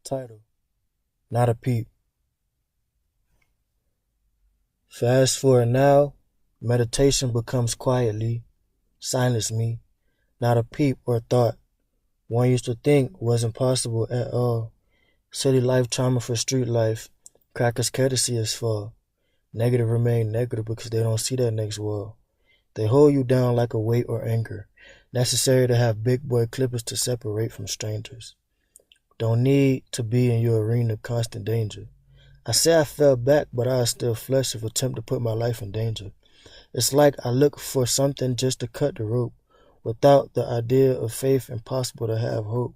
Title: Not a Peep. Fast forward now, meditation becomes quietly, silence me, not a peep or thought. One used to think was impossible at all. City life trauma for street life. Crackers courtesy is fall. Negative remain negative because they don't see that next wall. They hold you down like a weight or anchor. Necessary to have big boy clippers to separate from strangers. Don't need to be in your arena of constant danger. I say I fell back, but I was still flesh if attempt to put my life in danger. It's like I look for something just to cut the rope. Without the idea of faith, impossible to have hope.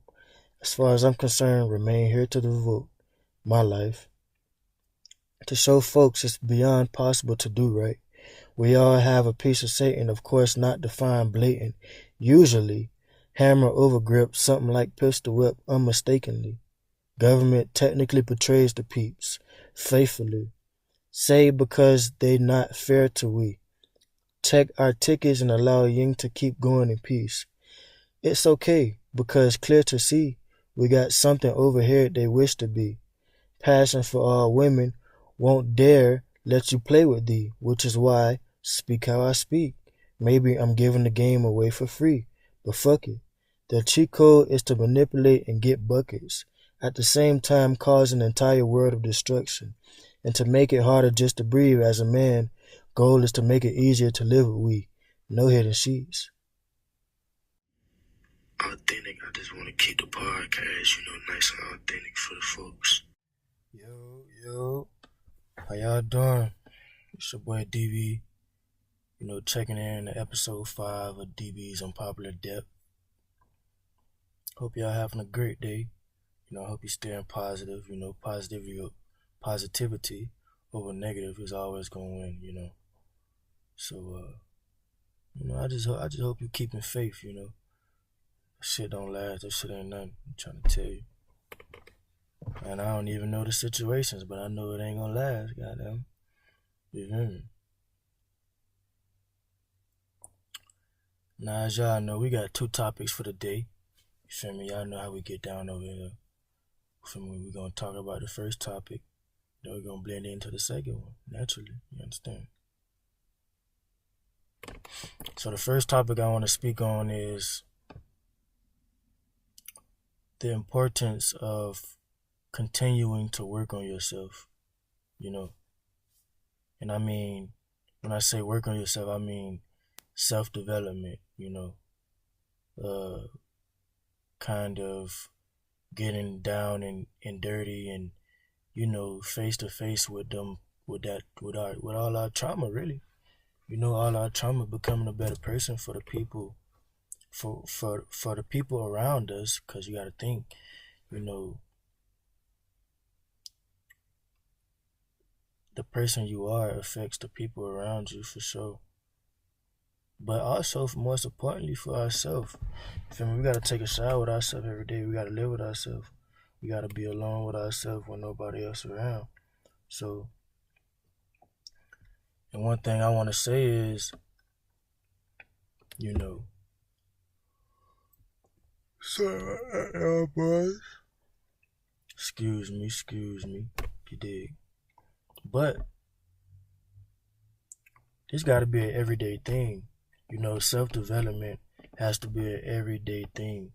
As far as I'm concerned, remain here to devote my life to show folks it's beyond possible to do right. We all have a piece of Satan, of course not defined blatant. Usually, hammer over grip, something like pistol whip unmistakably. Government technically portrays the peeps, faithfully. Say because they not fair to we. Check our tickets and allow Ying to keep going in peace. It's okay, because clear to see, we got something over here they wish to be. Passion for all women won't dare let you play with thee, which is why, speak how I speak. Maybe I'm giving the game away for free, but fuck it. The cheat code is to manipulate and get buckets, at the same time cause an entire world of destruction, and to make it harder just to breathe as a man, goal is to make it easier to live with we. No hidden sheets. Authentic, I just want to keep the podcast, nice and authentic for the folks. Yo, how y'all doing? It's your boy DB, checking in to episode 5 of DB's Unpopular Depth. Hope y'all having a great day. I hope you're staying positive. Positivity over negative is always gonna win. So, I just hope you keeping faith. Shit don't last. That shit ain't nothing. I'm trying to tell you. And I don't even know the situations, but I know it ain't gonna last. Goddamn, you feel me? Now, as y'all know, we got 2 topics for the day. You feel me? Y'all know how we get down over here. Feel me? We're gonna talk about the first topic, then we're gonna blend into the second one, naturally. You understand? So the first topic I want to speak on is the importance of continuing to work on yourself, And I mean, when I say work on yourself, I mean self-development, kind of getting down and dirty and, face to face with them, with all our trauma, really. All our trauma, becoming a better person for the people, for the people around us, because you got to think, the person you are affects the people around you for sure. But also, most importantly, for ourselves. We got to take a shower with ourselves every day. We got to live with ourselves. We got to be alone with ourselves when nobody else around. So, and one thing I want to say is, sorry about that, boys. Excuse me, you dig. But this got to be an everyday thing. Self-development has to be an everyday thing.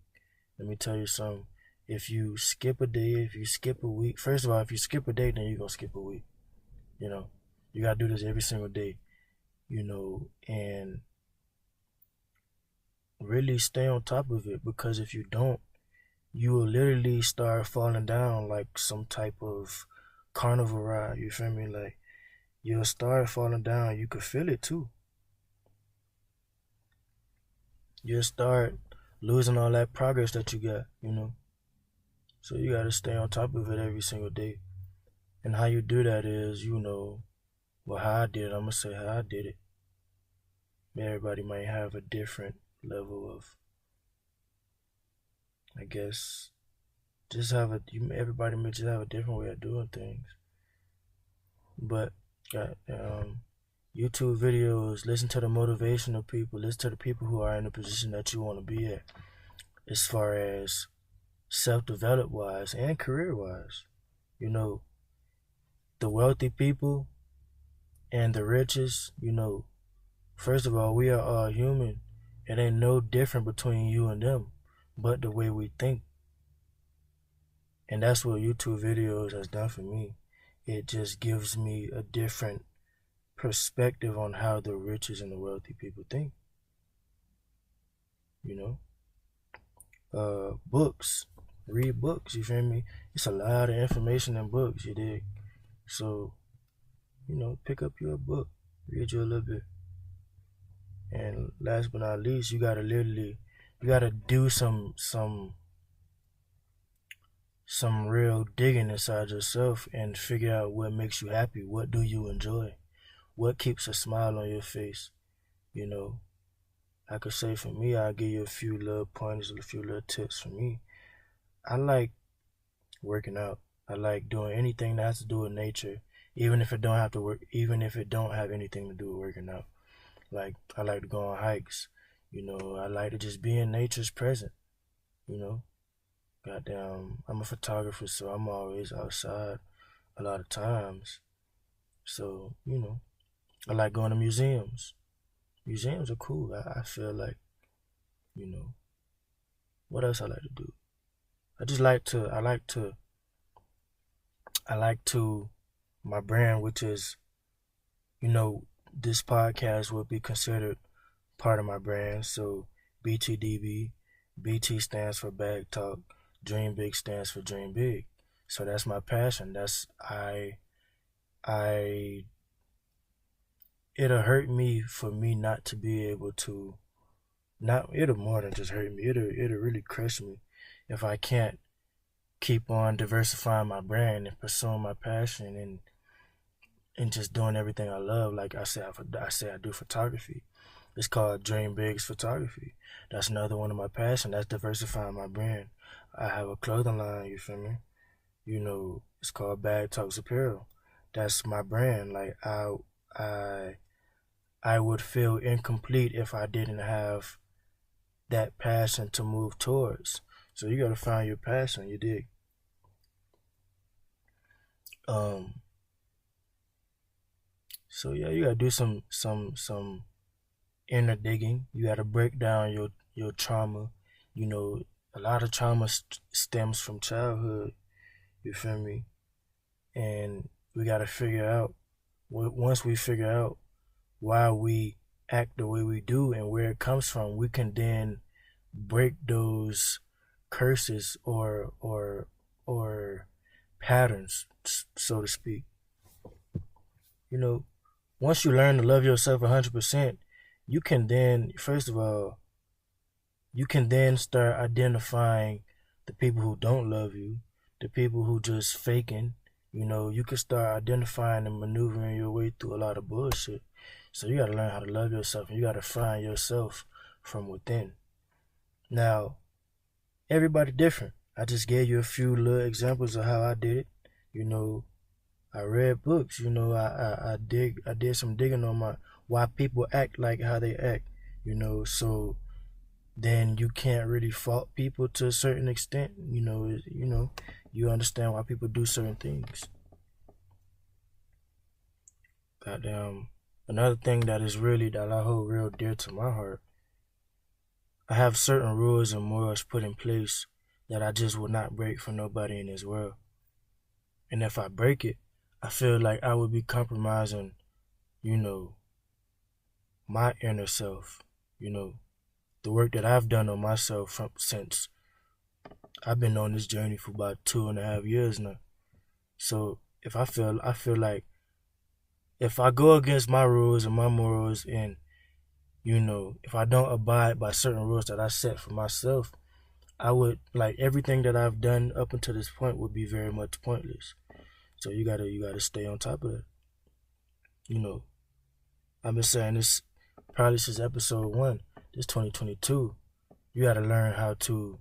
Let me tell you something. If you skip a day, if you skip a week, first of all, if you skip a day, then you're going to skip a week. You got to do this every single day, and really stay on top of it, because if you don't, you will literally start falling down like some type of carnival ride. You feel me? Like, you'll start falling down. You could feel it too. You'll start losing all that progress that you got, So you got to stay on top of it every single day. And how you do that is, how I did it. I'm going to say how I did it. Everybody might have a different level of, I guess, everybody may just have a different way of doing things. But, YouTube videos, listen to the motivational people, listen to the people who are in the position that you want to be at, as far as self-developed wise and career wise. You know, the wealthy people and the richest, first of all, we are all human. It ain't no different between you and them, but the way we think. And that's what YouTube videos has done for me. It just gives me a different perspective on how the richest and the wealthy people think. You know, books, read books. You feel me? It's a lot of information in books. You dig? So pick up your book, read you a little bit, and last but not least, you gotta do some real digging inside yourself and figure out what makes you happy. What do you enjoy? What keeps a smile on your face? You know, I could say for me, I'll give you a few little pointers, a few little tips for me. I like working out. I like doing anything that has to do with nature, even if it don't have to work, even if it don't have anything to do with working out. Like I like to go on hikes. I like to just be in nature's present. You know, goddamn, I'm a photographer, so I'm always outside a lot of times. So I like going to museums. Museums are cool. I feel like you know what else I like to do. I just like to. I like to. I like to. My brand, which is this podcast would be considered part of my brand. So BTDB, BT stands for Bag Talk, Dream Big stands for Dream Big. So that's my passion. I it'll hurt me for me not to be able to not it'll more than just hurt me. It'll really crush me if I can't keep on diversifying my brand and pursuing my passion and just doing everything I love. Like I say I do photography. It's called Dream Big's Photography. That's another one of my passion. That's diversifying my brand. I have a clothing line, you feel me? It's called Bag Talks Apparel. That's my brand. Like I would feel incomplete if I didn't have that passion to move towards. So you gotta find your passion, you dig? Um so yeah, you gotta do some inner digging. You gotta break down your trauma. A lot of trauma stems from childhood. You feel me? And we gotta figure out. Once we figure out why we act the way we do and where it comes from, we can then break those curses or patterns, so to speak. You know, Once you learn to love yourself 100%, you can then, first of all, you can then start identifying the people who don't love you, the people who just faking. You can start identifying and maneuvering your way through a lot of bullshit. So you gotta learn how to love yourself and you gotta find yourself from within. Now, everybody different. I just gave you a few little examples of how I did it. You know, I read books. I did some digging on my why people act like how they act. So then you can't really fault people to a certain extent. You understand why people do certain things. Goddamn. Another thing that I hold real dear to my heart. I have certain rules and morals put in place that I just will not break for nobody in this world. And if I break it, I feel like I would be compromising, you know, my inner self. The work that I've done on myself since I've been on this journey for about 2.5 years now. So I feel like if I go against my rules and my morals and if I don't abide by certain rules that I set for myself, I would like everything that I've done up until this point would be very much pointless. So you gotta stay on top of that. You know, I've been saying this probably since episode 1. This 2022. You gotta learn how to.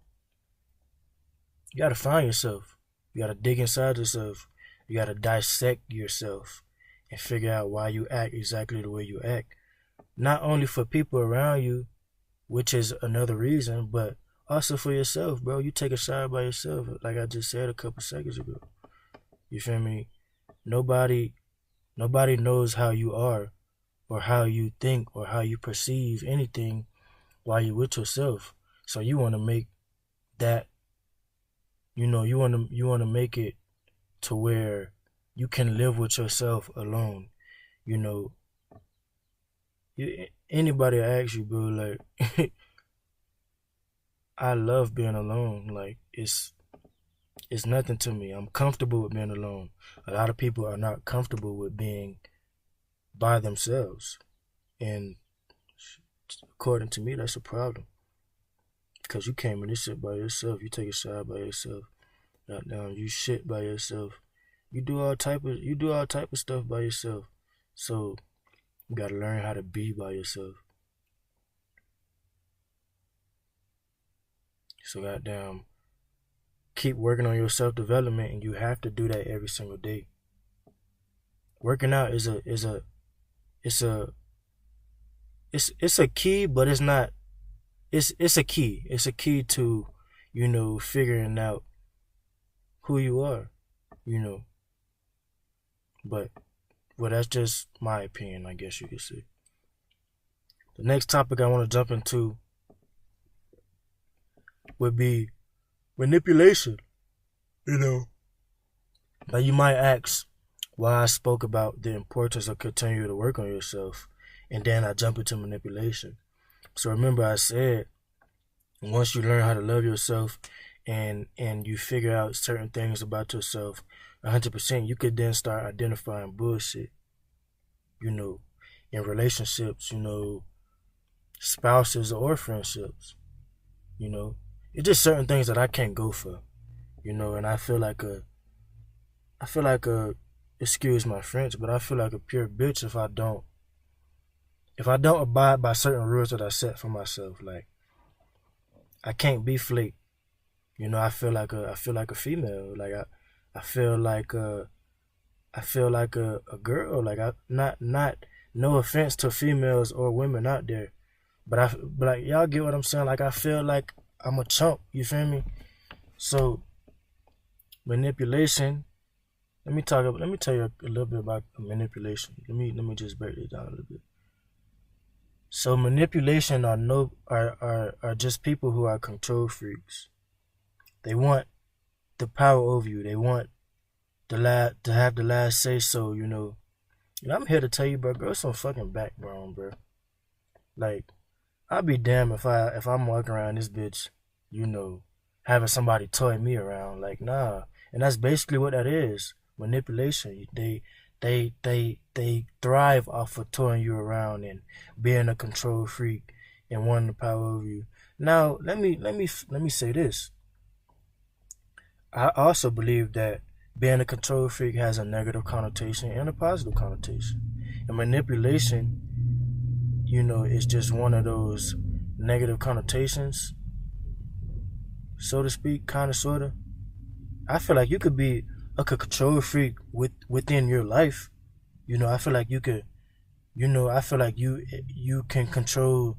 You gotta find yourself. You gotta dig inside yourself. You gotta dissect yourself and figure out why you act exactly the way you act. Not only for people around you, which is another reason, but Also for yourself, bro. You take a shower by yourself, like I just said a couple seconds ago. You feel me? Nobody nobody knows how you are or how you think or how you perceive anything while you're with yourself. So you want to make that, you want to make it to where you can live with yourself alone. You know, anybody asks you, bro, like I love being alone. Like it's nothing to me. I'm comfortable with being alone. A lot of people are not comfortable with being by themselves, and according to me, that's a problem. Because you came in this shit by yourself. You take a shower by yourself. Goddamn, you shit by yourself. You do all type of stuff by yourself. So you gotta learn how to be by yourself. So goddamn, keep working on your self development, and you have to do that every single day. Working out it's a it's a key, but it's not. It's a key. It's a key to figuring out who you are. You know, but well, that's just my opinion, I guess you could say. The next topic I want to jump into would be manipulation. You know, now you might ask why I spoke about the importance of continuing to work on yourself, and then I jump into manipulation. So remember, I said once you learn how to love yourself and you figure out certain things about yourself 100%, you could then start identifying bullshit. You know, in relationships, spouses or friendships. You know, it's just certain things that I can't go for. And I feel like a excuse my French, but I feel like a pure bitch if I don't abide by certain rules that I set for myself. Like I can't be flake. I feel like a female. Like I feel like a girl. Like I not no offense to females or women out there, but like y'all get what I'm saying. Like I feel like I'm a chump. You feel me? So manipulation. Let me tell you a little bit about manipulation. Let me just break it down a little bit. So manipulation are no are just people who are control freaks. They want the power over you. They want to have the last say so. And I'm here to tell you, bro, grow some fucking backbone, bro. Like I'll be damned if I'm walking around this bitch, you know, having somebody toy me around. Like nah, and that's basically what that is. Manipulation. They thrive off of toying you around and being a control freak and wanting the power over you. Now let me say this. I also believe that being a control freak has a negative connotation and a positive connotation. And manipulation, is just one of those negative connotations, so to speak, kind of, sort of. I feel like you could be a control freak within your life. I feel like you could, I feel like you can control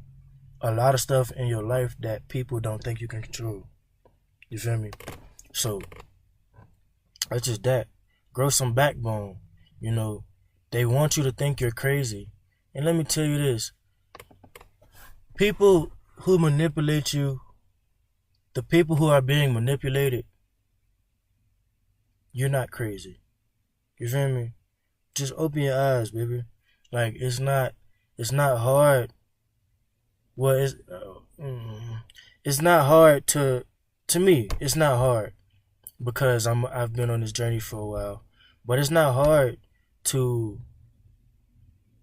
a lot of stuff in your life that people don't think you can control. You feel me? So that's just that. Grow some backbone. You know, they want you to think you're crazy. And let me tell you this. People who manipulate you, the people who are being manipulated, you're not crazy. You feel me? Just open your eyes, baby. Like it's not hard. Well, it's not hard to me. It's not hard because I've been on this journey for a while. But it's not hard to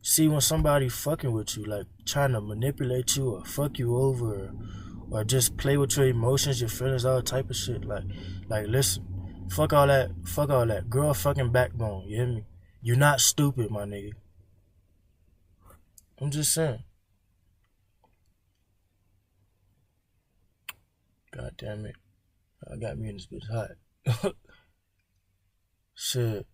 see when somebody fucking with you, like trying to manipulate you or fuck you over, or just play with your emotions, your feelings, all type of shit. Like listen, fuck all that. Grow a fucking backbone. You hear me? You're not stupid, my nigga. I'm just saying. God damn it, I got me in this bitch hot. Shit.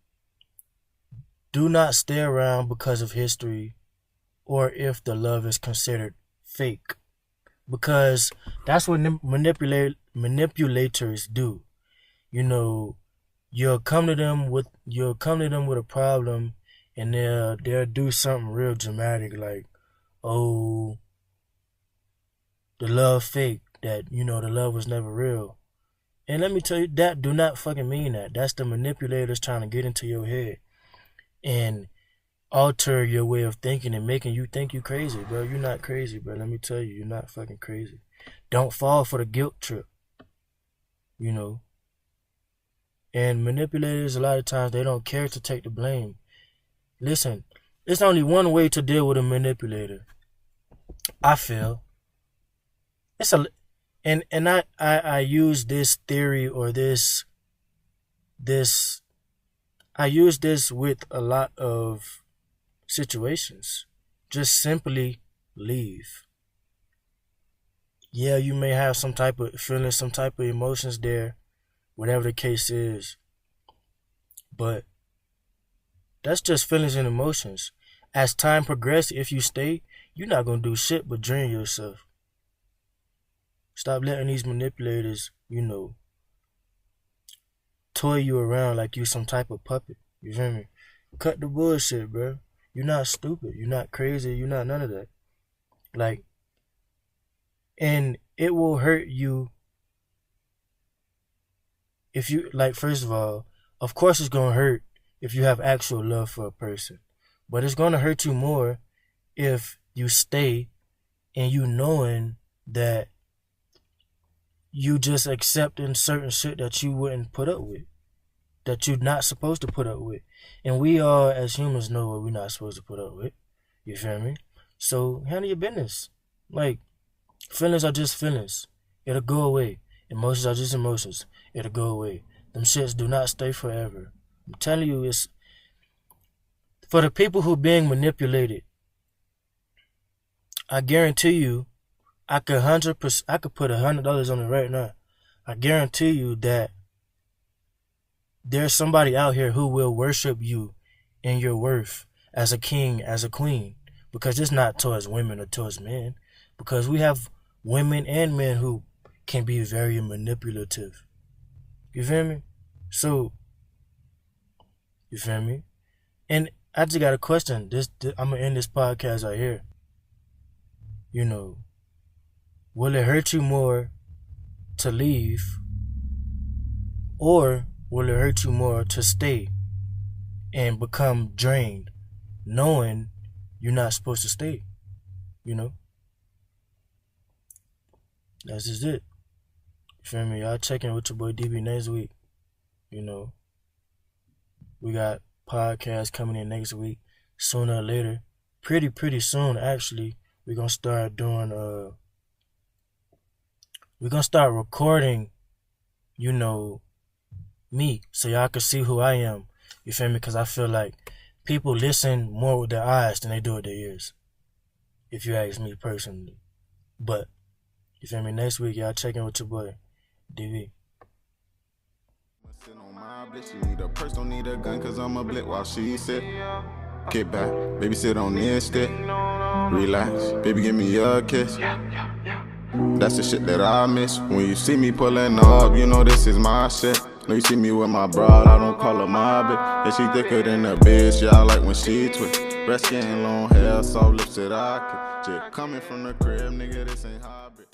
Do not stay around because of history or if the love is considered fake. because that's what manipulators do. You know, you'll come to them with a problem, and they'll do something real dramatic like, oh, the love fake, that the love was never real. And let me tell you, that do not fucking mean that. That's the manipulators trying to get into your head and alter your way of thinking and making you think you crazy, bro. You're not crazy, bro. Let me tell you, you're not fucking crazy. Don't fall for the guilt trip, you know. And manipulators, a lot of times, they don't care to take the blame. Listen, there's only one way to deal with a manipulator. I feel it's a and I use this theory or this I use this with a lot of situations. Just simply leave. Yeah, you may have some type of feelings, some type of emotions there, whatever the case is, but that's just feelings and emotions. As time progresses, if you stay, you're not gonna do shit but drain yourself. Stop letting these manipulators, toy you around like you some type of puppet. You feel me? Cut the bullshit, bro. You're not stupid. You're not crazy. You're not none of that. Like, and it will hurt you if you, like, first of course it's gonna hurt if you have actual love for a person. But it's gonna hurt you more if you stay and you knowing that you just accepting certain shit that you wouldn't put up with, that you're not supposed to put up with. And we all, as humans, know what we're not supposed to put up with. You feel me? So handle your business. Like, feelings are just feelings. It'll go away. Emotions are just emotions. It'll go away. Them shits do not stay forever. I'm telling you, it's for the people who being manipulated. I guarantee you, I could put $100 on it right now. I guarantee you that there's somebody out here who will worship you and your worth as a king, as a queen, because it's not towards women or towards men, because we have women and men who can be very manipulative. You feel me? So, you feel me? And I just got a question. I'm gonna end this podcast right here. Will it hurt you more to leave, or will it hurt you more to stay and become drained, knowing you're not supposed to stay? That's just it. You feel me? Y'all check in with your boy DB next week. We got podcasts coming in next week, sooner or later. Pretty soon, actually. We're gonna start doing we're gonna start recording, me, so y'all can see who I am. You feel me? Because I feel like people listen more with their eyes than they do with their ears, if you ask me personally. But, you feel me? Next week, y'all check in with your boy, DV. Sit on my bitch, she need a purse, don't need a gun, cause I'm a blit while she sit. Get back, baby, sit on this stick. Relax, baby, give me a kiss. That's the shit that I miss. When you see me pulling up, you know this is my shit. When you see me with my broad, I don't call her my bitch. And she thicker than a bitch, yeah, I like when she twist. Red skin, long hair, soft lips that I kiss. Shit coming from the crib, nigga, this ain't hybrid.